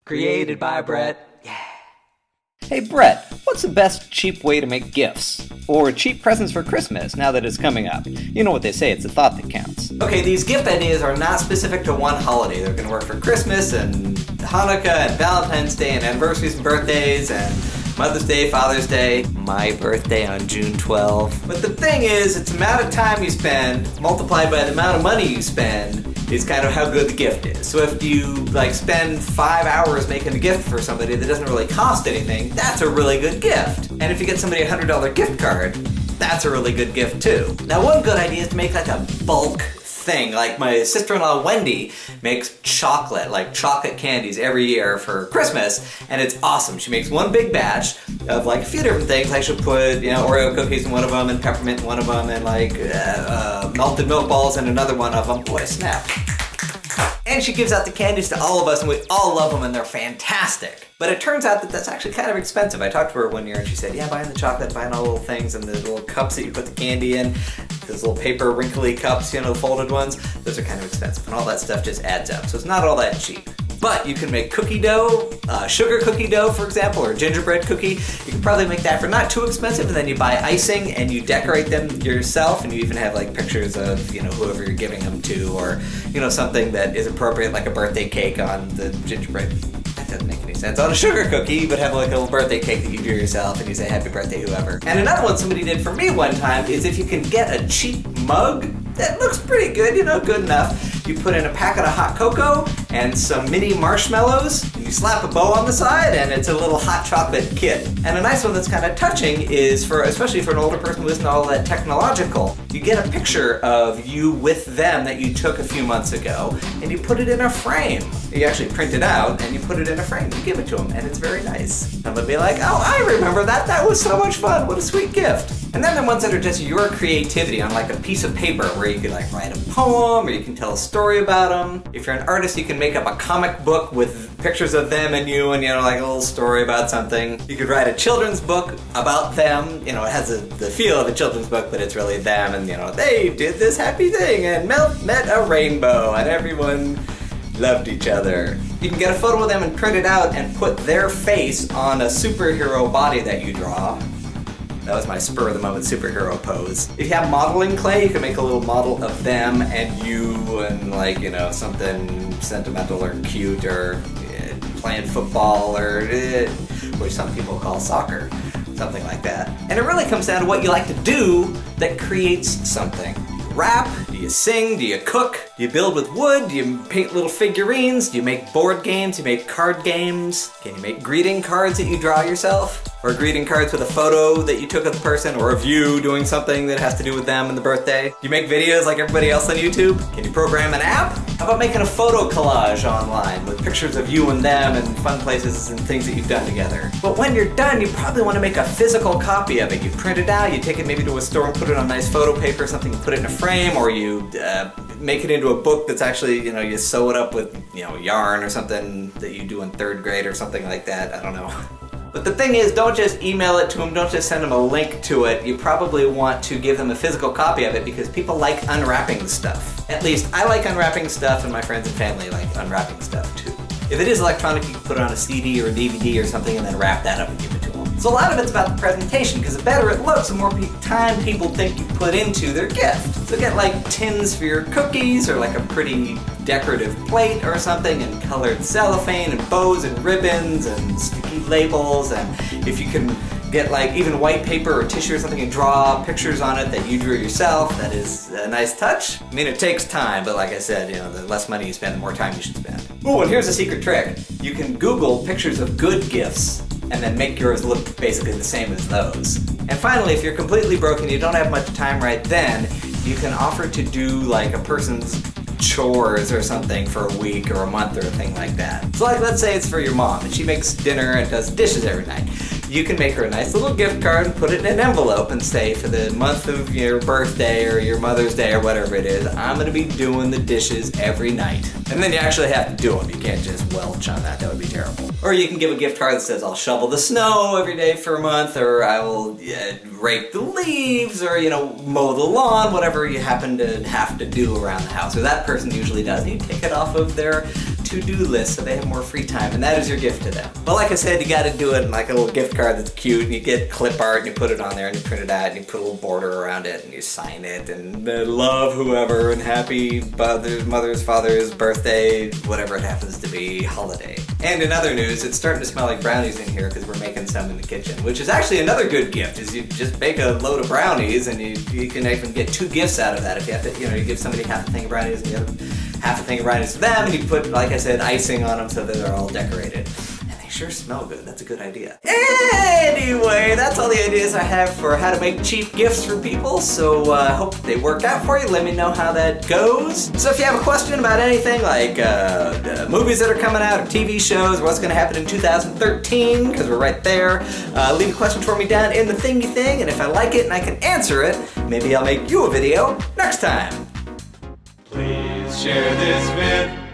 Created by Brett. Yeah. Hey Brett, what's the best cheap way to make gifts? Or cheap presents for Christmas now that it's coming up? You know what they say, it's the thought that counts. Okay, these gift ideas are not specific to one holiday. They're gonna work for Christmas and Hanukkah and Valentine's Day and anniversaries and birthdays and Mother's Day, Father's Day, my birthday on June 12th. But the thing is, it's the amount of time you spend multiplied by the amount of money you spend is kind of how good the gift is. So if you spend 5 hours making a gift for somebody that doesn't really cost anything, that's a really good gift. And if you get somebody a $100 gift card, that's a really good gift too. Now one good idea is to make like a bulk thing. Like my sister-in-law Wendy makes chocolate, like chocolate candies every year for Christmas, and it's awesome. She makes one big batch of like a few different things. Like she'll put, Oreo cookies in one of them, and peppermint in one of them, and like melted milk balls in another one of them. Boy, snap. And she gives out the candies to all of us, and we all love them, and they're fantastic. But it turns out that that's actually kind of expensive. I talked to her one year, and she said, yeah, buying the chocolate, buying all the little things, and the little cups that you put the candy in, those little paper wrinkly cups, the folded ones, those are kind of expensive, and all that stuff just adds up. So it's not all that cheap. But you can make cookie dough, sugar cookie dough, for example, or gingerbread cookie. You can probably make that for not too expensive, and then you buy icing and you decorate them yourself, and you even have like pictures of, whoever you're giving them to, or, something that is appropriate, like a birthday cake on the gingerbread. That doesn't make any sense. On a sugar cookie, you would have like a little birthday cake that you do yourself, and you say happy birthday whoever. And another one somebody did for me one time is if you can get a cheap mug that looks pretty good, good enough. You put in a packet of hot cocoa and some mini marshmallows, and you slap a bow on the side, and it's a little hot chocolate kit. And a nice one that's kind of touching is especially for an older person who isn't all that technological, you get a picture of you with them that you took a few months ago, and you put it in a frame. You actually print it out, and you put it in a frame. You give it to them, and it's very nice. And they'll be like, oh, I remember that. That was so much fun. What a sweet gift. And then there are ones that are just your creativity on like a piece of paper where you could like write a poem, or you can tell a story about them. If you're an artist, you can make up a comic book with pictures of them and you, and like a little story about something. You could write a children's book about them. It has the feel of a children's book, but it's really them, and they did this happy thing and met a rainbow, and everyone loved each other. You can get a photo of them and print it out and put their face on a superhero body that you draw. That was my spur-of-the-moment superhero pose. If you have modeling clay, you can make a little model of them and you, and like, something sentimental or cute, or playing football, or which some people call soccer, something like that. And it really comes down to what you like to do that creates something. Rap? Do you sing? Do you cook? Do you build with wood? Do you paint little figurines? Do you make board games? Do you make card games? Can you make greeting cards that you draw yourself? Or greeting cards with a photo that you took of the person, or of you doing something that has to do with them and the birthday? Do you make videos like everybody else on YouTube? Can you program an app? How about making a photo collage online with pictures of you and them and fun places and things that you've done together? But when you're done, you probably want to make a physical copy of it. You print it out, you take it maybe to a store and put it on nice photo paper or something, you put it in a frame, or you make it into a book that's actually, you sew it up with, yarn or something that you do in 3rd grade or something like that. I don't know. But the thing is, don't just email it to them, don't just send them a link to it. You probably want to give them a physical copy of it, because people like unwrapping stuff. At least I like unwrapping stuff, and my friends and family like unwrapping stuff too. If it is electronic, you can put it on a CD or a DVD or something and then wrap that up and give it to them. So a lot of it's about the presentation, because the better it looks, the more time people think you put into their gift. So get like tins for your cookies, or like a pretty decorative plate or something, and colored cellophane and bows and ribbons and sticky labels, and if you can get like even white paper or tissue or something and draw pictures on it that you drew yourself, that is a nice touch. I mean, it takes time, but like I said, the less money you spend, the more time you should spend. Oh, and here's a secret trick. You can Google pictures of good gifts and then make yours look basically the same as those. And finally, if you're completely broke and you don't have much time right then, you can offer to do like a person's chores or something for a week or a month or a thing like that. So like, let's say it's for your mom and she makes dinner and does dishes every night. You can make her a nice little gift card and put it in an envelope and say, for the month of your birthday or your Mother's Day or whatever it is, I'm gonna be doing the dishes every night. And then you actually have to do them. You can't just welch on that. That would be terrible. Or you can give a gift card that says, I'll shovel the snow every day for a month, or I will rake the leaves, or mow the lawn, whatever you happen to have to do around the house. Or that person usually does. And you take it off of their to-do list so they have more free time, and that is your gift to them. But like I said, you gotta do it in like a little gift card that's cute, and you get clip art and you put it on there and you print it out and you put a little border around it and you sign it and love whoever and happy mother's, father's birthday, whatever it happens to be, holiday. And in other news, it's starting to smell like brownies in here because we're making some in the kitchen, which is actually another good gift, is you just bake a load of brownies and you can even get 2 gifts out of that. If you have to, you give somebody half a thing of brownies and the other half a thing of brownies to them, and you put, like I said, icing on them so that they're all decorated. And they sure smell good. That's a good idea. Anyway, that's all the ideas I have for how to make cheap gifts for people, so I hope they work out for you. Let me know how that goes. So if you have a question about anything, like movies that are coming out, or TV shows, or what's going to happen in 2013, because we're right there, leave a question for me down in the thingy thing, and if I like it and I can answer it, maybe I'll make you a video next time. Please share this vid